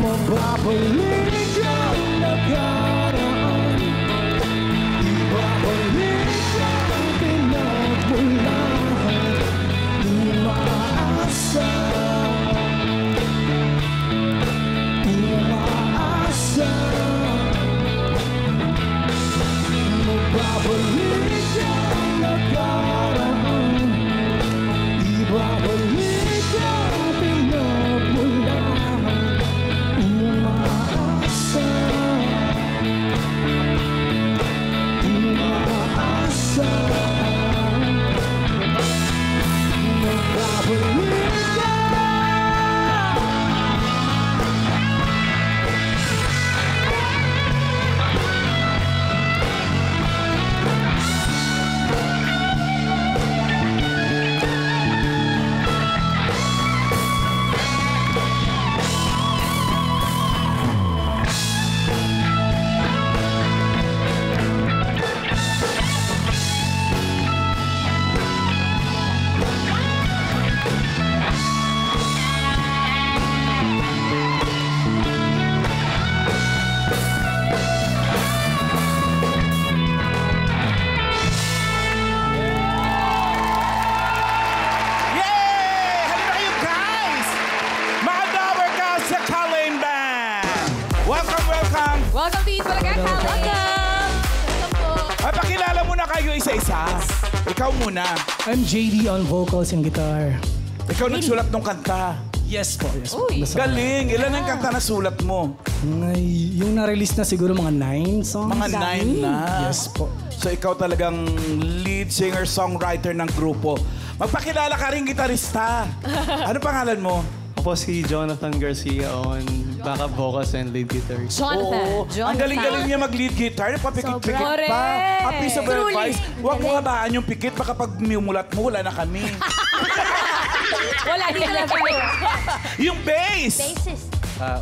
Mababalik ang nakaraan, ibabalik ang pinagmulan. Umaasa, umaasa, mababalik ang nakaraan, ibabalik ang pinagmulan. Umaasa, umaasa, mababalik ka. Welcome to Eat Bulaga, Kali. Welcome! Ay, pakilala muna kayo isa-isa. Ikaw muna. I'm JD on vocals and guitar. Ikaw nagsulat ng kanta. Yes po, yes po. Uy. Galing. Ilan ang kanta na sulat mo? Yung na-release na siguro mga 9 songs. Mga 9 na. Yes po. So ikaw talagang lead singer, songwriter ng grupo. Magpakilala ka rin gitarista. Ano pangalan mo? Ako si Jonathan Garcia on backup vocals and lead guitar. Jonathan. Ang galing-galing niya mag-lead guitar. Papikit-pikit Correct. pa. A piece of Truly. advice. Huwag mo habaan yung pikit. Baka pag miumulat mo, wala na kami. Wala din na Yung bass. Bassist.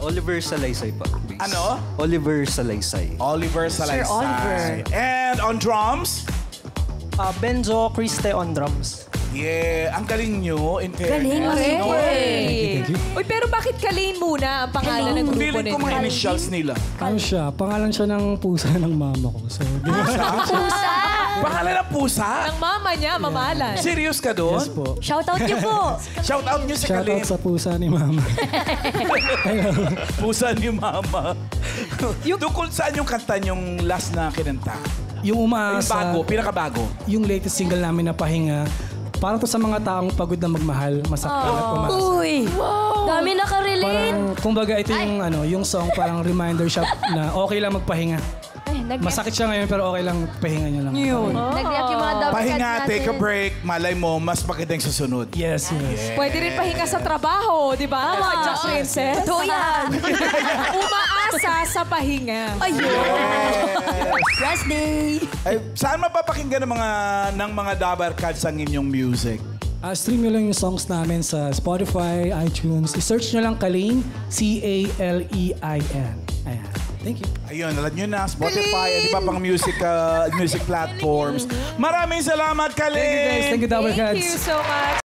Oliver Salaysay pa. bass. Ano? Oliver Salaysay. Oliver Salaysay. Oliver. And on drums? Benzo Criste on drums. Yeah, ang galing nyo. In Galing. fairness. Thank you. Uy, pero bakit Kalane muna ang pangalan ng grupo Feeling ko nito? mga initials nila. Ano siya? Pangalan siya ng pusa ng mama ko. So, Pusa. Pangalan ng pusa? Ang mama niya, mamalan. Serious ka doon? yes po. Shoutout niyo po. Shout out nyo si Shout Kalim. out sa pusa ni mama. Pusa ni Mama. Tungkol saan yung kanta yung last na kinanta? Yung Yung umaasa, bago, pinakabago. yung latest single namin na Pahinga, parang to sa mga taong pagod na magmahal, masaktan at umaasa. Uy. Dami nakarelate. Parang, kumbaga ito yung, yung song, parang reminder siya na okay lang magpahinga. Ay, Masakit siya ngayon pero okay lang, pahinga nyo lang. Nag-react yung mga double Pahinga, cuts take a natin. break. Malay mo, mas magandang susunod. Yes, yes. Pwede rin pahinga sa trabaho, di ba? Mga Jack Princess. Totoo yan. Umaasa sa pahinga. Rest day. Ay, saan mapapakinggan ng mga Dabar Cats ang inyong music? Stream nyo lang yung songs namin sa Spotify, iTunes. I-search nyo lang Kalane, C-A-L-E-I-N. Ayan. Thank you. Ayun, alam nyo na, Spotify, at iba pang music platforms. Maraming salamat, Kalim! Thank you guys. Thank you, Double Thank Cats. you so much.